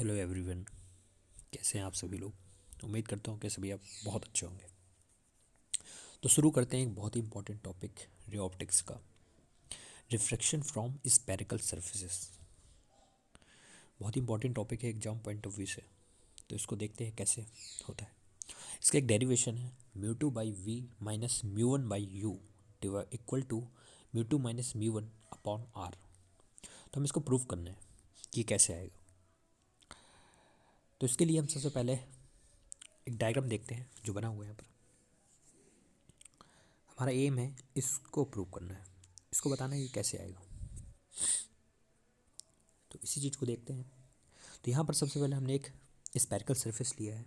Hello everyone, कैसे हैं आप सभी लोग। उम्मीद करता हूँ कि सभी आप बहुत अच्छे होंगे। तो शुरू करते हैं एक बहुत ही इंपॉर्टेंट टॉपिक रे ऑप्टिक्स का, रिफ्रैक्शन फ्रॉम स्फेरिकल सर्फेसेस। बहुत ही इंपॉर्टेंट टॉपिक है एग्जाम पॉइंट ऑफ व्यू से। तो इसको देखते हैं कैसे होता है। इसका एक डेरिवेशन है mu two by V minus mu one by U equal to mu two minus mu one upon R. तो हम इसको प्रूव करना है कि कैसे आएगा। तो इसके लिए हम सबसे पहले एक डायग्राम देखते हैं जो बना हुआ है यहाँ पर। हमारा एम है इसको प्रूव करना है, इसको बताना है कि कैसे आएगा। तो इसी चीज़ को देखते हैं। तो यहाँ पर सबसे पहले हमने एक स्फेरिकल सरफेस लिया है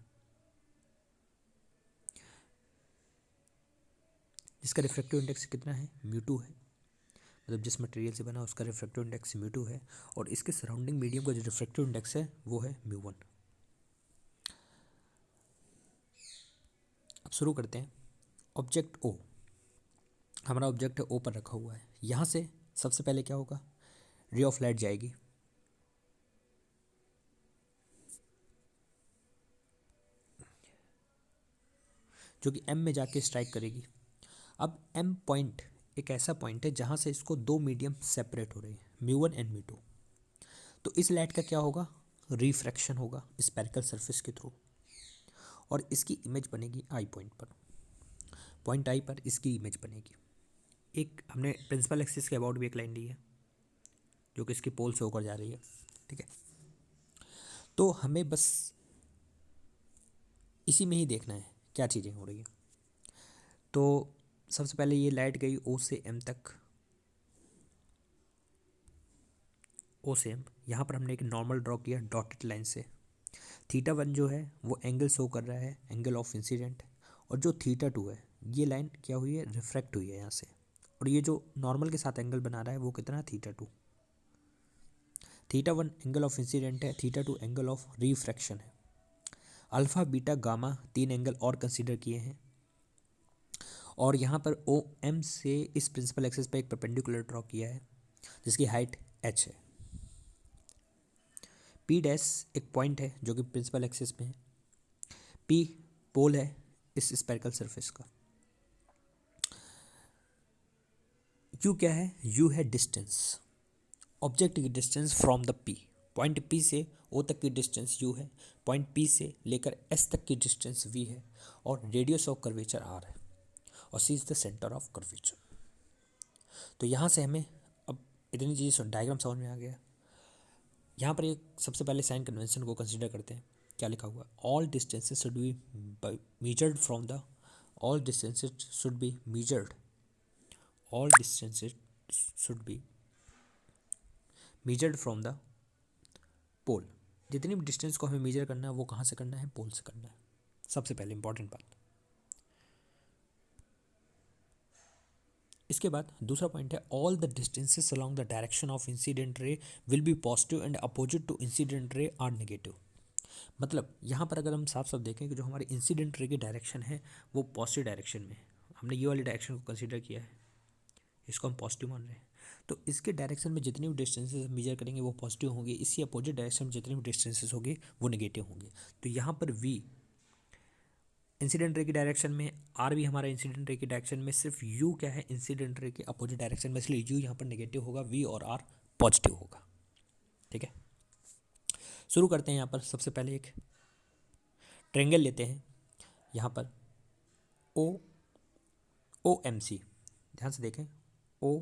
जिसका रिफ्रैक्टिव इंडेक्स कितना है, म्यू टू है। मतलब जिस मटेरियल से बना उसका रिफ्रैक्टिव इंडेक्स म्यू टू है और इसके सराउंडिंग मीडियम का जो रिफ्रैक्टिव इंडेक्स है वो है म्यू वन। अब शुरू करते हैं। ऑब्जेक्ट ओ, हमारा ऑब्जेक्ट ओ पर रखा हुआ है। यहाँ से सबसे पहले क्या होगा, रे ऑफ लाइट जाएगी जो कि एम में जाके स्ट्राइक करेगी। अब एम पॉइंट एक ऐसा पॉइंट है जहाँ से इसको दो मीडियम सेपरेट हो रही है, mu one and mu two. तो इस लाइट का क्या होगा, रिफ्रैक्शन होगा स्फेरिकल सरफेस के थ्रू और इसकी इमेज बनेगी आई पॉइंट पर। पॉइंट आई पर इसकी इमेज बनेगी। एक हमने प्रिंसिपल एक्सिस के अबाउट भी एक लाइन ली है जो कि इसकी पोल से होकर जा रही है। ठीक है, तो हमें बस इसी में ही देखना है क्या चीज़ें हो रही है। तो सबसे पहले ये लाइट गई ओ से एम तक, ओ से एम। यहाँ पर हमने एक नॉर्मल ड्रॉ किया डॉटेड लाइन से। थीटा वन जो है वो एंगल शो कर रहा है, एंगल ऑफ इंसिडेंट। और जो थीटा टू है ये लाइन क्या हुई है, रिफ्रैक्ट हुई है यहाँ से। और ये जो नॉर्मल के साथ एंगल बना रहा है वो कितना है, theta two. Theta one angle of incident है, theta two angle of refraction है। अल्फा बीटा गामा तीन एंगल और कंसीडर किए हैं। और यहाँ पर ओ एम से इस प्रिंसिपल एक्सिस पे एक परपेंडिकुलर ड्रॉ किया है जिसकी हाइट एच है। पी डैश एक पॉइंट है जो कि प्रिंसिपल एक्सिस में है। पी पोल है इस स्फेरिकल सरफेस का। यू क्या है, यू है डिस्टेंस, ऑब्जेक्ट की distance from the P. Point P से ओ तक की डिस्टेंस यू है, पॉइंट पी से लेकर एस तक की डिस्टेंस वी है और रेडियस ऑफ कर्वेचर आर है और C is the centre of curvature. तो यहाँ से हमें अब इतनी चीज़ें डायग्राम समझ में आ गया। यहाँ पर एक सबसे पहले साइन कन्वेंशन को कंसीडर करते हैं। क्या लिखा हुआ है, all distances should be measured from the, all distances should be measured, all distances should be measured from the pole. जितनी भी डिस्टेंस को हमें मेजर करना है वो कहाँ से करना है, पोल से करना है। सबसे पहले इंपॉर्टेंट बात। इसके बाद दूसरा पॉइंट है, all the distances along the direction of incident ray will be positive and opposite to incident ray are negative. मतलब यहाँ पर अगर हम साफ साफ देखें कि जो हमारी इंसिडेंट रे की डायरेक्शन है वो पॉजिटिव डायरेक्शन में है। हमने ये वाली डायरेक्शन को कंसीडर किया है, इसको हम पॉजिटिव मान रहे हैं। तो इसके डायरेक्शन में जितनी भी डिस्टेंसेस मेजर करेंगे वो पॉजिटिव होंगे, इसकी अपोजिट डायरेक्शन में जितनी भी डिस्टेंसेस होंगे वो नेगेटिव होंगे। तो यहाँ पर वी इंसिडेंट रे की डायरेक्शन में, आर भी हमारा इंसिडेंट रे की डायरेक्शन में, सिर्फ यू क्या है इंसिडेंट रे के अपोजिट डायरेक्शन में, इसलिए यू यहाँ पर नेगेटिव होगा, वी और आर पॉजिटिव होगा। ठीक है, शुरू करते हैं। यहाँ पर सबसे पहले एक ट्रेंगल लेते हैं। यहाँ पर ओ ओ एम सी, ध्यान से देखें, ओ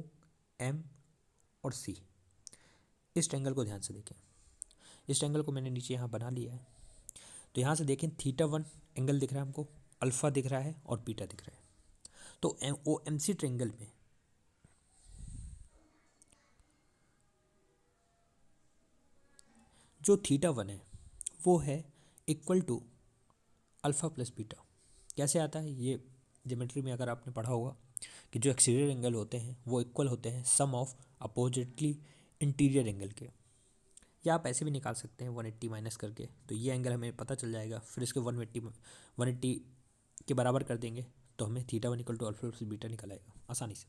एम और सी, इस ट्रेंगल को ध्यान से देखें। इस ट्रेंगल को मैंने नीचे यहाँ बना लिया है। तो यहाँ से देखें, थीटा वन एंगल दिख रहा है हमको, अल्फा दिख रहा है और बीटा दिख रहा है। तो ओ एम सी ट्रेंगल में जो थीटा वन है वो है equal to alpha plus beta. कैसे आता है ये, ज्योमेट्री में अगर आपने पढ़ा होगा कि जो एक्सटीरियर एंगल होते हैं वो इक्वल होते हैं सम ऑफ अपोजिटली इंटीरियर एंगल के। या आप ऐसे भी निकाल सकते हैं 180 माइनस करके, तो ये एंगल हमें पता चल जाएगा। फिर इसके 180 के बराबर कर देंगे तो हमें theta one equal to alpha plus beta निकल आएगा आसानी से।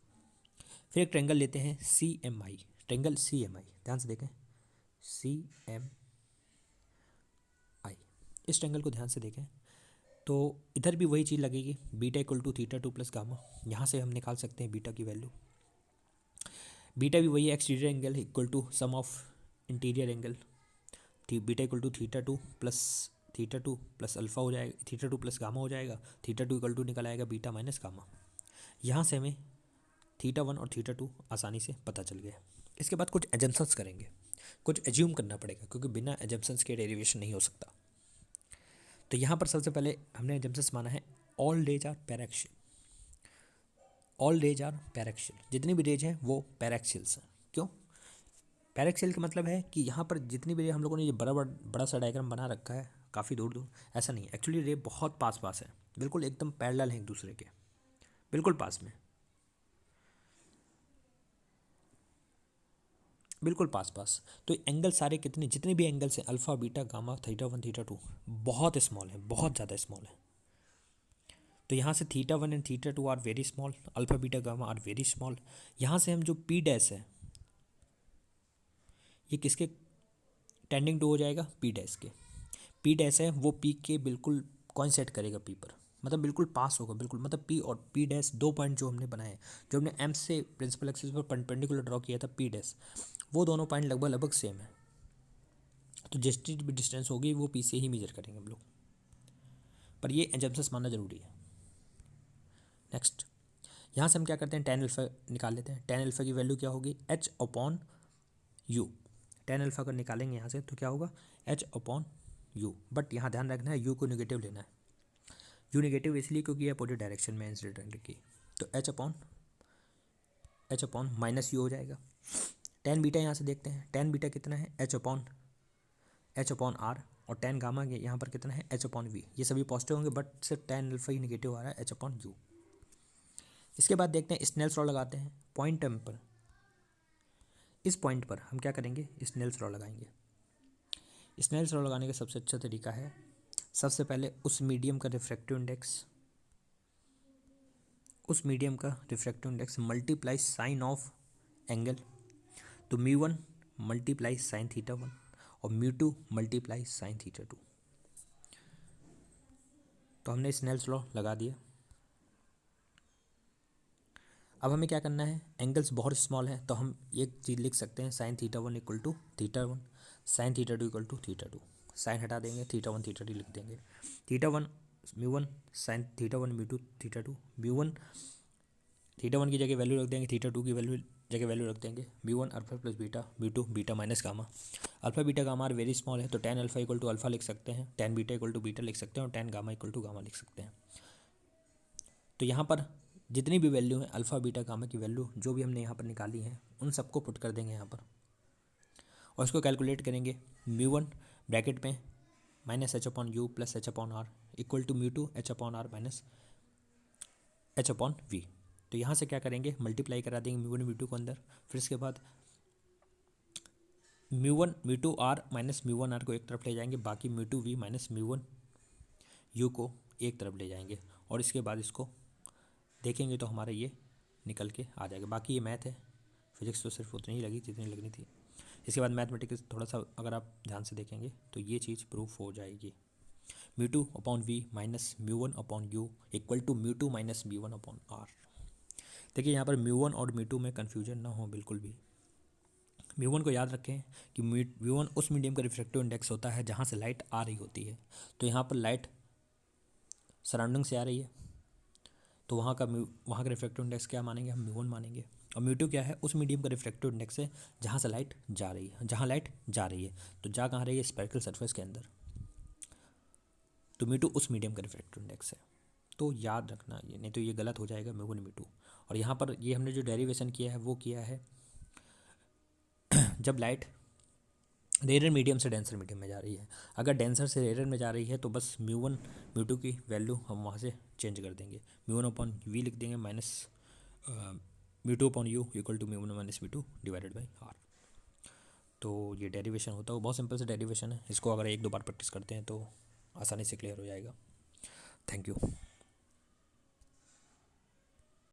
फिर एक ट्रेंगल लेते हैं C M I, triangle C M I, ध्यान से देखें, सी एम इस ट्रायंगल को ध्यान से देखें तो इधर भी वही चीज़ लगेगी, beta equal to theta two plus gamma. यहाँ से हम निकाल सकते हैं बीटा की वैल्यू। बीटा भी वही है, exterior angle equal to sum of interior angle. Beta equal to theta two plus alpha हो जाएगा, थीटा टू प्लस गामा हो जाएगा। थीटा टू इक्वल टू निकल आएगा बीटा माइनस गामा। यहाँ से हमें थीटा वन और थीटा टू आसानी से पता चल गया। इसके बाद कुछ एजम्पन्स करेंगे, कुछ एज्यूम करना पड़ेगा, क्योंकि बिना एजम्पन्स के डेरिवेशन नहीं हो सकता। तो यहाँ पर सबसे पहले हमने एजम्पन्स माना है all rays are paraxial. All rays are paraxial, जितनी भी रेज हैं वो पैराक्सियल्स हैं। क्यों पैराक्सियल का मतलब है कि यहाँ पर जितनी भी रे हम लोगों ने ये बड़ा सा डायग्राम बना रखा है काफ़ी दूर दूर, ऐसा नहीं है। एक्चुअली रे बहुत पास पास है, बिल्कुल एकदम पैरेलल है एक दूसरे के, बिल्कुल पास में, बिल्कुल पास पास। तो एंगल सारे कितने, जितने भी एंगल्स हैं alpha beta gamma theta one theta two, बहुत स्मॉल है, बहुत ज़्यादा स्मॉल है। तो यहाँ से theta one and theta two are very small, alpha beta gamma are very small. यहाँ से हम जो पी डैश है ये किसके टेंडिंग टू हो जाएगा, पी डैश के। पी डैश है वो पी के बिल्कुल कॉइंसाइड करेगा पी पर, मतलब बिल्कुल पास होगा, बिल्कुल मतलब पी और पी डैश दो पॉइंट जो हमने बनाए, जो हमने एम से प्रिंसिपल एक्सिस पर परपेंडिकुलर ड्रॉ किया था पी डैश, वो दोनों पॉइंट लगभग लगभग सेम है। तो जितनी भी डिस्टेंस होगी वो पी से ही मेजर करेंगे हम लोग, पर ये एजम्पशंस मानना जरूरी है। नेक्स्ट यहाँ से हम क्या करते हैं, टेन अल्फा निकाल लेते हैं। टेन अल्फा की वैल्यू क्या होगी, H upon you. Tan alpha का निकालेंगे यहाँ से तो क्या होगा, एच अपॉन यू। बट यहाँ ध्यान रखना है यू को नेगेटिव लेना है। यू नेगेटिव इसलिए क्योंकि ये अपोजिट डायरेक्शन में इंसिडेंट की। तो एच अपॉन माइनस यू हो जाएगा। टेन बीटा यहाँ से देखते हैं, टेन बीटा कितना है, एच अपॉन आर। और टेन गामा यहाँ पर कितना है, एच अपॉन वी। ये सभी पॉजिटिव होंगे बट सिर्फ टेन अल्फा ही नेगेटिव आ रहा है, एच अपॉन यू। इसके बाद देखते हैं स्नेल्स लॉ लगाते हैं पॉइंट एम पर। इस पॉइंट पर हम क्या करेंगे, स्नेल्स लॉ लगाएंगे। स्नेल्स लॉ लगाने का सबसे अच्छा तरीका है, सबसे पहले उस मीडियम का refractive index multiply sine of angle. तो mu one multiply sine theta one और mu two multiply sine theta two. तो हमने स्नेल्स लॉ लगा दिया। अब हमें क्या करना है, एंगल्स बहुत स्मॉल है तो हम एक चीज़ लिख सकते हैं, sine theta one equal to theta one, sine theta two equal to theta two. Sine हटा देंगे, थीटा वन थीटा टू लिख देंगे। Theta one mu one sine theta one mu two theta two. Mu one theta one की जगह value रख देंगे, theta two की जगह वैल्यू रख देंगे। Mu one alpha plus beta, mu two beta minus gamma. Alpha beta gamma are very small है तो tan alpha equal to alpha लिख सकते हैं, tan beta equal to beta लिख सकते हैं और tan gamma equal to gamma लिख सकते हैं। तो यहाँ पर जितनी भी वैल्यू है अल्फ़ा बीटा गामा की वैल्यू जो भी हमने यहाँ पर निकाली है उन सबको पुट कर देंगे यहाँ पर और इसको कैलकुलेट करेंगे। म्यू वन ब्रैकेट में minus H upon U plus H upon R equal to mu two H upon R minus H upon V. तो यहाँ से क्या करेंगे, मल्टीप्लाई करा देंगे म्यू वन म्यू टू को अंदर, फिर इसके बाद mu one mu two R minus mu one R को एक तरफ ले जाएंगे, बाकी mu two V minus mu one U को एक तरफ ले जाएंगे और इसके बाद इसको देखेंगे तो हमारा ये निकल के आ जाएगा। बाकी ये मैथ है, फिजिक्स तो सिर्फ उतनी ही लगी जितनी लगनी थी। इसके बाद मैथमेटिक्स थोड़ा सा अगर आप ध्यान से देखेंगे तो ये चीज़ प्रूफ हो जाएगी। Mu two upon V minus mu one upon U equal to mu two minus mu one upon R. देखिए यहाँ पर म्यू वन और म्यू टू में कन्फ्यूजन ना हो बिल्कुल भी। म्यू वन को याद रखें कि म्यू वन उस मीडियम का रिफ्रैक्टिव इंडेक्स होता है जहाँ से लाइट आ रही होती है। तो यहाँ पर लाइट सराउंडिंग से आ रही है तो वहाँ का रिफ्रैक्टिव इंडेक्स क्या मानेंगे, हम म्यू वन मानेंगे। और म्यू टू क्या है, उस मीडियम का रिफ्रैक्टिव इंडेक्स है जहाँ से लाइट जा रही है, जहाँ लाइट जा रही है तो जा कहाँ रही है, स्फेरिकल सरफेस के अंदर। तो म्यू टू उस मीडियम का रिफ्रैक्टिव इंडेक्स है, तो याद रखना ये, नहीं तो ये गलत हो जाएगा म्यू वन म्यू टू। और यहाँ पर ये हमने जो डेरिवेशन किया है वो किया है जब लाइट रेयर मीडियम से डेंसर मीडियम में जा रही है। अगर डेंसर से रेयर में जा रही है तो बस म्यू वन म्यू टू की वैल्यू हम वहाँ से चेंज कर देंगे, म्यू वन अपॉन वी लिख देंगे minus mu two upon U equal to mu one minus mu two divided by R. तो ये डेरिवेशन होता है, वो बहुत सिंपल सा डेरिवेशन है, इसको अगर एक दो बार प्रैक्टिस करते हैं तो आसानी से क्लियर हो जाएगा। Thank you.